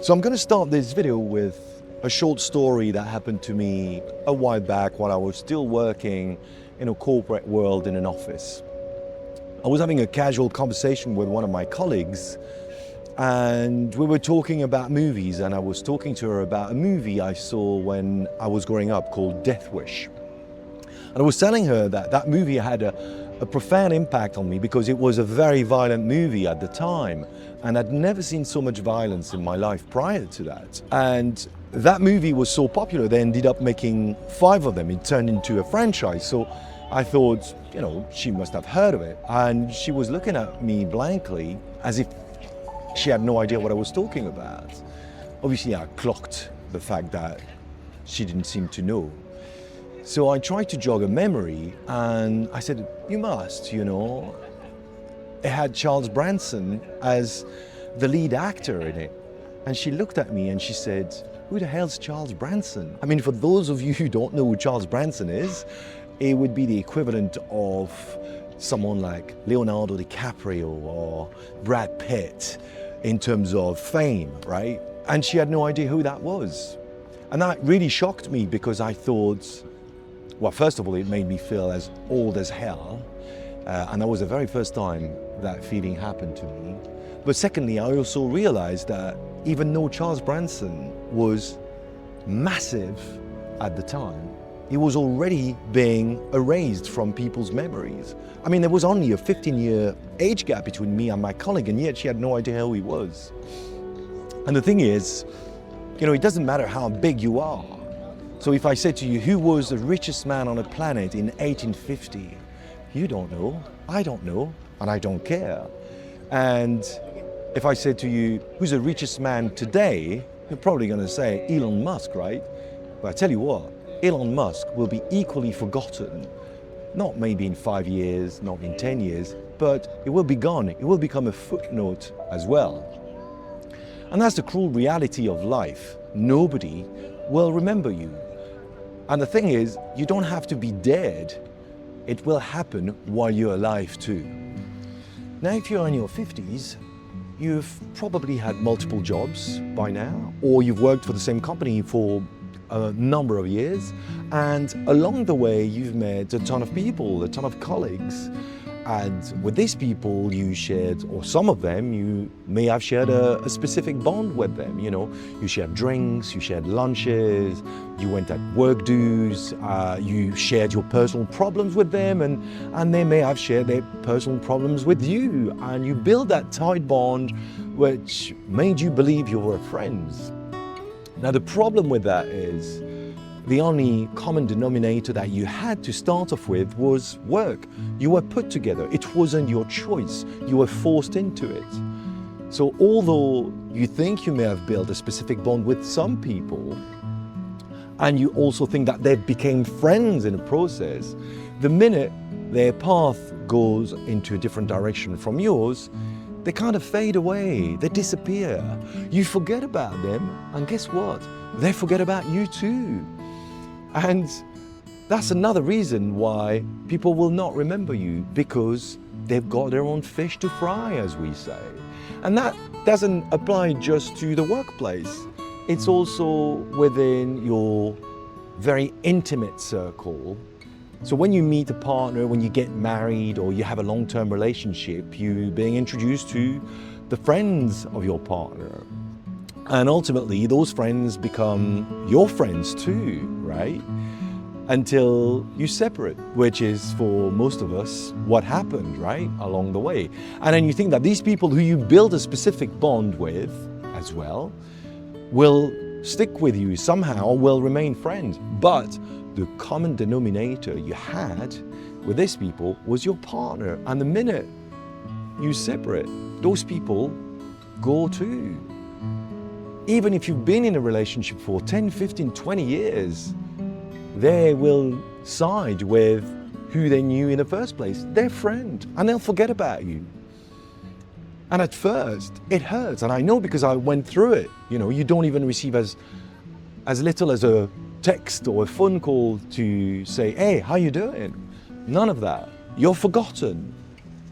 So I'm going to start this video with a short story that happened to me a while back while I was still working in a corporate world in an office. I was having a casual conversation with one of my colleagues and we were talking about movies, and I was talking to her about a movie I saw when I was growing up called Death Wish. And I was telling her that that movie had a profound impact on me because it was a very violent movie at the time, and I'd never seen so much violence in my life prior to that. And that movie was so popular, they ended up making 5 of them. It turned into a franchise. So I thought, she must have heard of it. And she was looking at me blankly as if she had no idea what I was talking about. Obviously, I clocked the fact that she didn't seem to know. So I tried to jog a memory and I said, you must, It had Charles Bronson as the lead actor in it. And she looked at me and she said, who the hell's Charles Bronson? I mean, for those of you who don't know who Charles Bronson is, it would be the equivalent of someone like Leonardo DiCaprio or Brad Pitt in terms of fame, right? And she had no idea who that was. And that really shocked me because I thought, well, first of all, it made me feel as old as hell. And that was the very first time that feeling happened to me. But secondly, I also realized that even though Charles Bronson was massive at the time, he was already being erased from people's memories. I mean, there was only a 15-year age gap between me and my colleague, and yet she had no idea who he was. And the thing is, it doesn't matter how big you are. So if I said to you, who was the richest man on the planet in 1850? You don't know, I don't know, and I don't care. And if I said to you, who's the richest man today? You're probably going to say Elon Musk, right? But I tell you what, Elon Musk will be equally forgotten, not maybe in 5 years, not in 10 years, but it will be gone. It will become a footnote as well. And that's the cruel reality of life. Nobody will remember you. And the thing is, you don't have to be dead. It will happen while you're alive too. Now, if you're in your 50s, you've probably had multiple jobs by now, or you've worked for the same company for a number of years, and along the way you've met a ton of people, a ton of colleagues, and with these people you shared, or some of them, you may have shared a specific bond with them. You shared drinks, you shared lunches, you went at work dues, you shared your personal problems with them, and they may have shared their personal problems with you, and you build that tight bond which made you believe you were friends. Now, the problem with that is the only common denominator that you had to start off with was work. You were put together. It wasn't your choice. You were forced into it. So although you think you may have built a specific bond with some people, and you also think that they became friends in the process, the minute their path goes into a different direction from yours, they kind of fade away, they disappear. You forget about them, and guess what? They forget about you too. And that's another reason why people will not remember you, because they've got their own fish to fry, as we say. And that doesn't apply just to the workplace. It's also within your very intimate circle. So when you meet a partner, when you get married, or you have a long-term relationship, you're being introduced to the friends of your partner. And ultimately, those friends become your friends too, right? Until you separate, which is for most of us what happened, right, along the way. And then you think that these people who you build a specific bond with as well will stick with you somehow, will remain friends. But the common denominator you had with these people was your partner. And the minute you separate, those people go too. Even if you've been in a relationship for 10, 15, 20 years, they will side with who they knew in the first place, their friend, and they'll forget about you. And at first, it hurts, and I know because I went through it. You don't even receive as little as a text or a phone call to say, hey, how you doing? None of that. You're forgotten,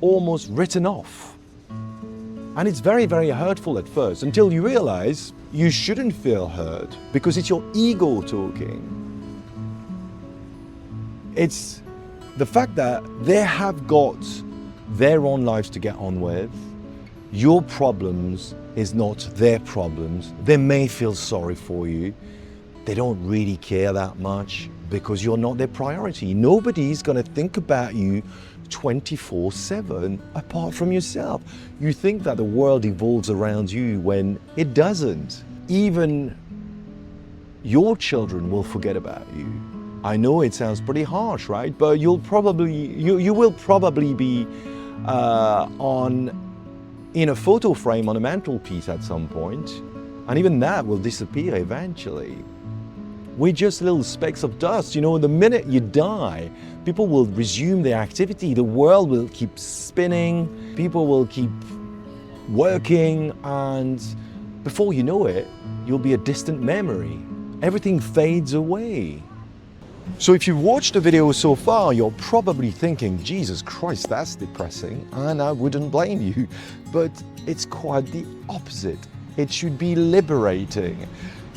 almost written off. And it's very, very hurtful at first until you realize you shouldn't feel hurt because it's your ego talking. It's the fact that they have got their own lives to get on with. Your problems is not their problems. They may feel sorry for you. They don't really care that much because you're not their priority. Nobody's going to think about you 24/7 apart from yourself. You think that the world evolves around you when it doesn't. Even your children will forget about you. I know it sounds pretty harsh, right? But you will probably be in a photo frame on a mantelpiece at some point, and even that will disappear eventually. We're just little specks of dust. You know, the minute you die, people will resume their activity. The world will keep spinning. People will keep working. And before you know it, you'll be a distant memory. Everything fades away. So if you've watched the video so far, you're probably thinking, Jesus Christ, that's depressing. And I wouldn't blame you. But it's quite the opposite. It should be liberating.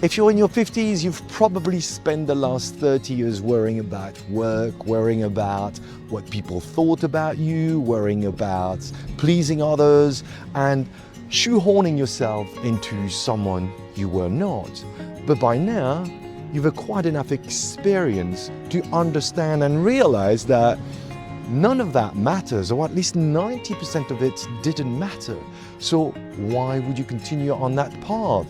If you're in your 50s, you've probably spent the last 30 years worrying about work, worrying about what people thought about you, worrying about pleasing others, and shoehorning yourself into someone you were not. But by now, you've acquired enough experience to understand and realize that none of that matters, or at least 90% of it didn't matter. So why would you continue on that path?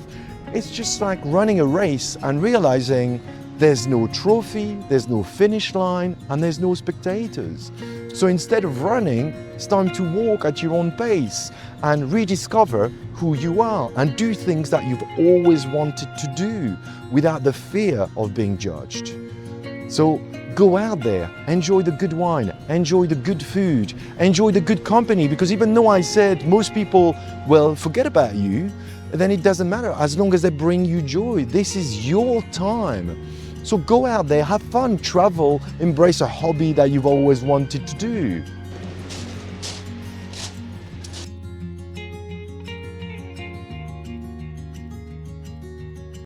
It's just like running a race and realizing there's no trophy, there's no finish line, and there's no spectators. So instead of running, it's time to walk at your own pace and rediscover who you are and do things that you've always wanted to do without the fear of being judged. So go out there, enjoy the good wine, enjoy the good food, enjoy the good company, because even though I said most people will forget about you, then it doesn't matter as long as they bring you joy. This is your time. So go out there, have fun, travel, embrace a hobby that you've always wanted to do.